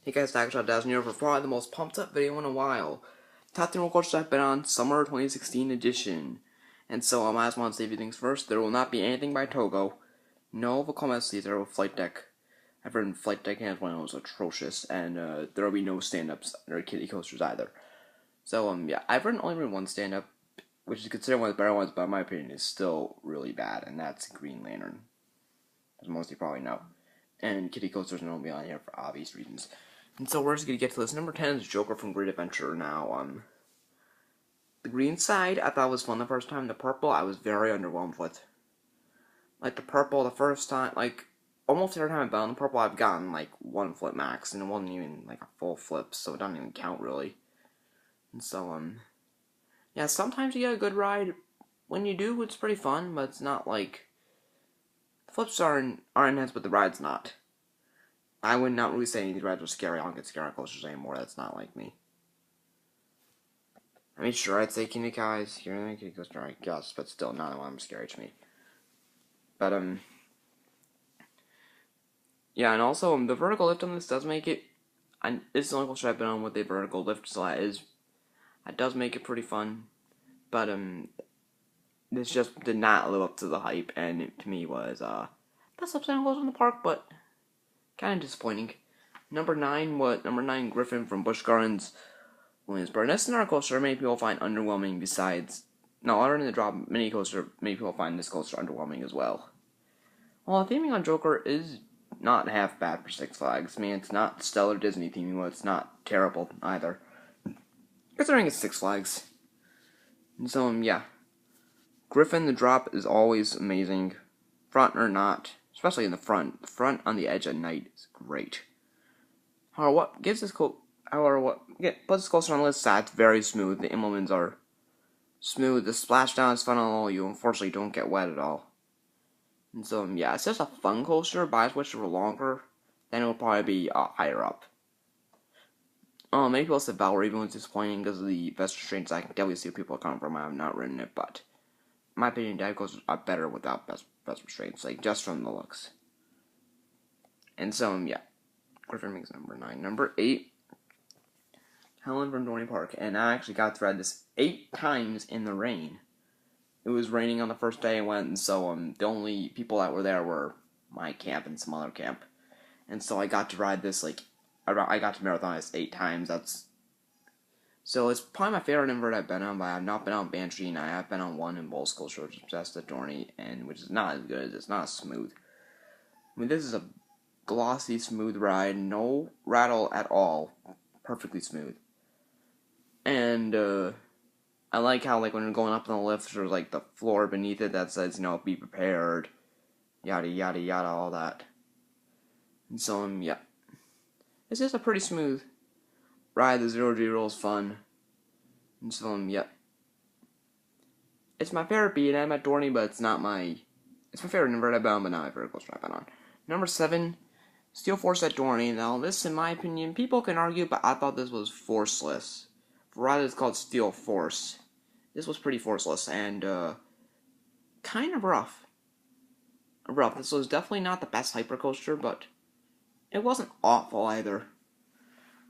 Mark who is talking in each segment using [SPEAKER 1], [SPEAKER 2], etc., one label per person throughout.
[SPEAKER 1] Hey guys, Shot Daz here for probably the most pumped up video in a while. Top 10 roller coasters I've been on, Summer 2016 edition. And so I just want to say a few things first. There will not be anything by Togo. No Vekoma Caesar with Flight Deck. I've heard Flight Deck Hands when it was atrocious, and there will be no stand-ups or kiddie coasters either. So, yeah, I've only ridden one stand-up, which is considered one of the better ones, but in my opinion is still really bad, and that's Green Lantern, as most of you probably know. And kiddie coasters don't be on here for obvious reasons. And so we're just going to get to this. Number 10 is Joker from Great Adventure. Now, the green side I thought was fun the first time. The purple I was very underwhelmed with. Like, the purple, the first time, like, almost every time I've been on the purple, I've gotten, like, one flip max. And it wasn't even, like, a full flip, so it doesn't even count, really. And so, yeah, sometimes you get a good ride. When you do, it's pretty fun, but it's not, like, the flips are intense, but the ride's not. I would not really say any of these rides are scary. I don't get scared on coasters anymore. That's not like me. I mean, sure, I'd say Kiddie Kai's here in the kiddie coaster, I guess, but still, none of them are scary to me. But, yeah, and also, the vertical lift on this does make it, it's the only coaster I've been on with a vertical lift, so that does make it pretty fun. But, this just did not live up to the hype, and it, to me, was, best upside coaster in the park, but kind of disappointing. Number 9 Griffin from Busch Gardens, Williamsburg. This is another coaster many people find underwhelming besides... No, other than the drop, many people find this coaster underwhelming as well. Well, the theming on Joker is not half bad for Six Flags. I mean, it's not stellar Disney theming, but it's not terrible either. Considering it's Six Flags. And so, yeah. Griffin, the drop is always amazing. Front or not. Especially in the front. The front on the edge at night is great. However, what puts this coaster on the list is that it's very smooth. The implements are smooth. The splashdown is fun on all. You unfortunately don't get wet at all. And so, yeah, it's just a fun coaster, but I wish it were longer. Then it would probably be higher up. Many people said Valorant was disappointing because of the best restraints. I can definitely see where people are coming from. I have not ridden it, but in my opinion, dive coasters are better without best restraints, like just from the looks. And so, yeah, Griffin makes number 9. Number 8, Helen from Dorney Park, and I actually got to ride this 8 times in the rain. It was raining on the first day I went, and so the only people that were there were my camp and some other camp. And so I got to ride this, like, I got to marathon this 8 times. So it's probably my favorite invert I've been on, but I have not been on Banshee, and I have been on one in Bulls Coaster, which is just at Dorney, and which is not as good as it's not smooth. I mean, this is a glossy, smooth ride, no rattle at all, perfectly smooth. And I like how, like, when you're going up on the lift, there's like the floor beneath it that says, be prepared, yada yada yada, all that. And so yeah, it's just a pretty smooth ride. The 0G roll is fun. And so yeah, it's my favorite beat. I'm at Dorney, but it's not my. It's my favorite invert I've been on, but not my favorite coaster I've been on. Number 7, Steel Force at Dorney. Now, this, in my opinion, people can argue, but I thought this was forceless. For a ride that's called Steel Force, this was pretty forceless and kind of rough. This was definitely not the best hypercoaster, but it wasn't awful either.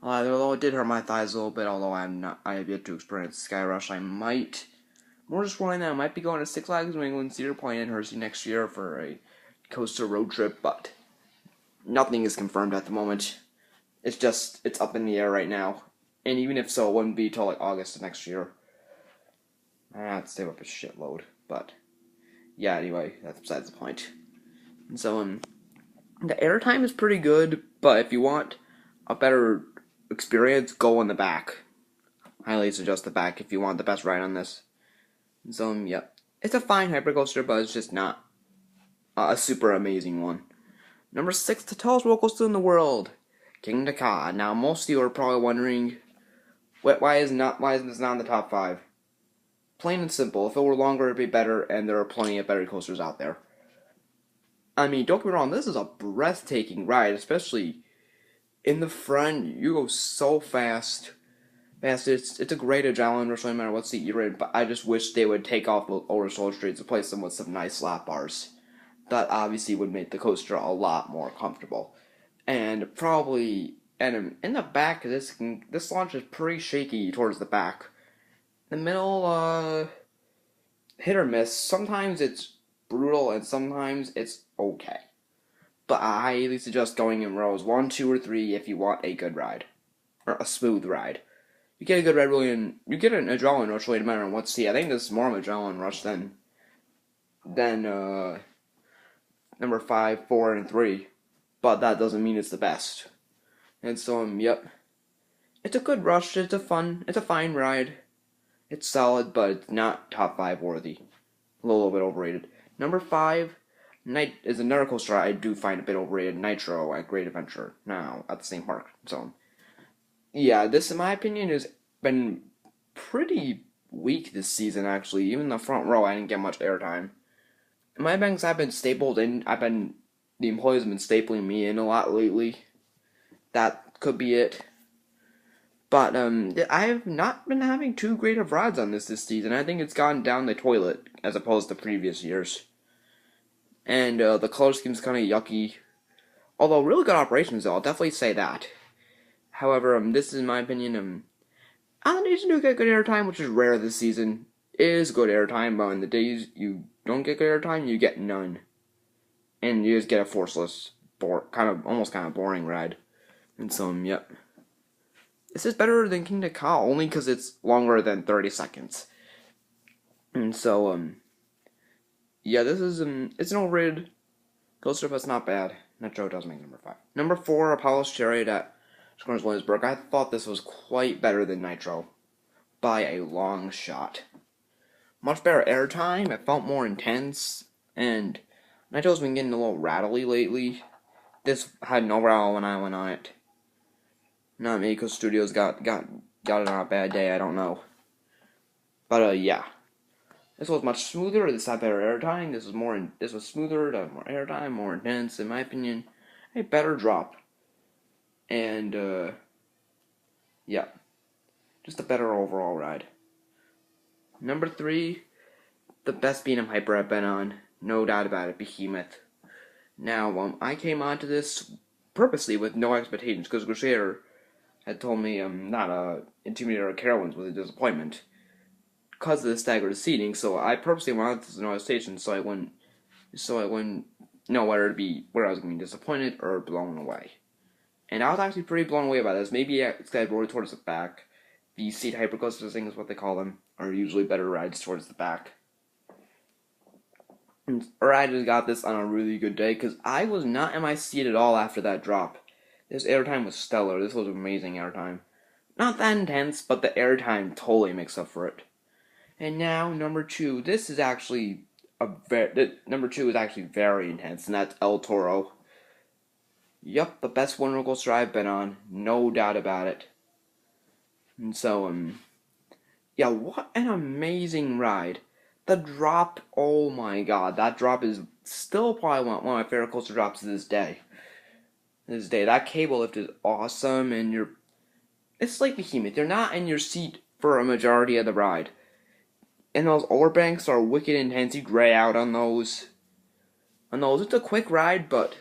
[SPEAKER 1] Although it did hurt my thighs a little bit, although I have yet to experience Sky Rush. I might, more just warning that I might be going to Six Flags New England, Cedar Point, and Hershey next year for a coaster road trip, but nothing is confirmed at the moment. It's up in the air right now. And even if so, it wouldn't be till like August of next year. I have to save up a shitload, but yeah, anyway, that's besides the point. And so, the airtime is pretty good, but if you want a better experience, go in the back. Highly suggest the back if you want the best ride on this. And so, yeah, it's a fine hypercoaster, but it's just not a super amazing one. Number 6, the tallest roller coaster in the world, King Ka. Now, most of you are probably wondering, why isn't this not in the top 5? Plain and simple. If it were longer, it'd be better, and there are plenty of better coasters out there. I mean, don't get me wrong, this is a breathtaking ride, especially in the front. You go so fast. It's a great adrenaline rush no matter what seat you're in, but I just wish they would take off the older shoulder streets and replace them with some nice lap bars. That obviously would make the coaster a lot more comfortable. And probably And in the back, this launch is pretty shaky towards the back. The middle, hit or miss. Sometimes it's brutal, and sometimes it's okay. But I highly suggest going in rows 1, 2, or 3 if you want a good ride, or a smooth ride. You get a good ride really, and you get an adrenaline rush really no matter on what seat. I think this is more of an adrenaline rush than number 5, 4, and 3. But that doesn't mean it's the best. And so yep, it's a good rush. It's a fine ride. It's solid, but it's not top 5 worthy. A little bit overrated. Number 5, Night is another coaster I do find a bit overrated. Nitro at Great Adventure now at the same park. So yeah, this in my opinion has been pretty weak this season. Actually, even the front row I didn't get much airtime. In my banks I've been stapled in. The employees have been stapling me in a lot lately. That could be it. But I have not been having too great of rides on this season. I think it's gone down the toilet as opposed to previous years. And the color scheme's kind of yucky. Although really good operations, though, I'll definitely say that. However, this is in my opinion. On the days you do get good airtime, which is rare this season, is good airtime. But on the days you don't get good airtime, you get none, and you just get a forceless, almost kind of boring ride. And so, yep. This is better than King Ka, only because it's longer than 30 seconds. And so, yeah, this is, it's an overrated coaster, but it's not bad. Nitro does make number 5. Number 4, Apollo's Chariot at Scorner's Williamsburg. I thought this was quite better than Nitro, by a long shot. Much better airtime, it felt more intense, and Nitro's been getting a little rattly lately. This had no rattle when I went on it. Not me, because Studios got it on a bad day, I don't know. But, yeah. This was much smoother, this had better airtime, this was smoother, more airtime, more intense, in my opinion. A better drop. And, yeah. Just a better overall ride. Number 3, the best B&M Hyper I've been on. No doubt about it, Behemoth. Now, I came onto this purposely with no expectations, because Crusader had told me not Intimidator or Carowinds was a disappointment because of the staggered seating, so I purposely wanted this to no station so I wouldn't know whether I was going to be disappointed or blown away. And I was actually pretty blown away by this. Maybe it's got rolled towards the back. The seat hypercoasters, I think is what they call them, are usually better rides towards the back. Or I just got this on a really good day, because I was not in my seat at all after that drop. This airtime was stellar. This was amazing airtime. Not that intense, but the airtime totally makes up for it. And now, number 2. This is actually number 2 is actually very intense, and that's El Toro. Yup, the best one roller coaster I've been on, no doubt about it. And so, yeah, what an amazing ride. The drop, oh my god, that drop is still probably one of my favorite coaster drops to this day. That cable lift is awesome, and it's like Behemoth. You're not in your seat for a majority of the ride. And those overbanks are wicked intense. You gray out on those. It's a quick ride, but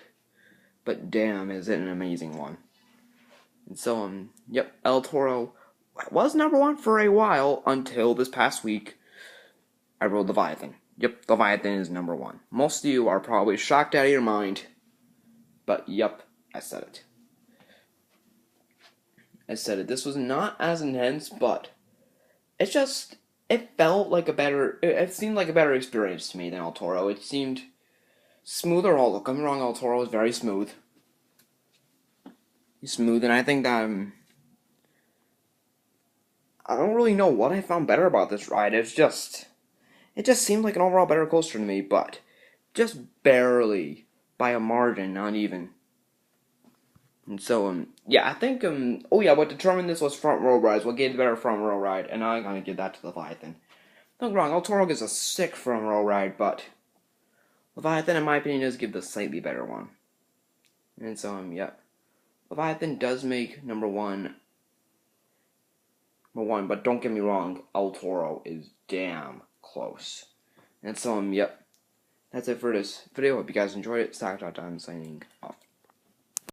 [SPEAKER 1] damn, is it an amazing one. And so, yep, El Toro was number 1 for a while until this past week. I rode Leviathan. Yep, Leviathan is number 1. Most of you are probably shocked out of your mind, but yep, I said it. This was not as intense, but it felt like it seemed like a better experience to me than El Toro. It seemed smoother. Don't get me wrong, El Toro is very smooth. He's smooth, and I think that I don't really know what I found better about this ride. It just seemed like an overall better coaster to me, but just barely, by a margin, not even. And so, yeah, I think, what determined this was front row rides. What gave the better front row ride, and I'm gonna give that to Leviathan. Don't get me wrong, El Toro gives a sick front row ride, but Leviathan, in my opinion, does give the slightly better one. And so, yeah. Leviathan does make number 1, but don't get me wrong, El Toro is damn close. And so, yep. That's it for this video. Hope you guys enjoyed it. Stock.time signing off.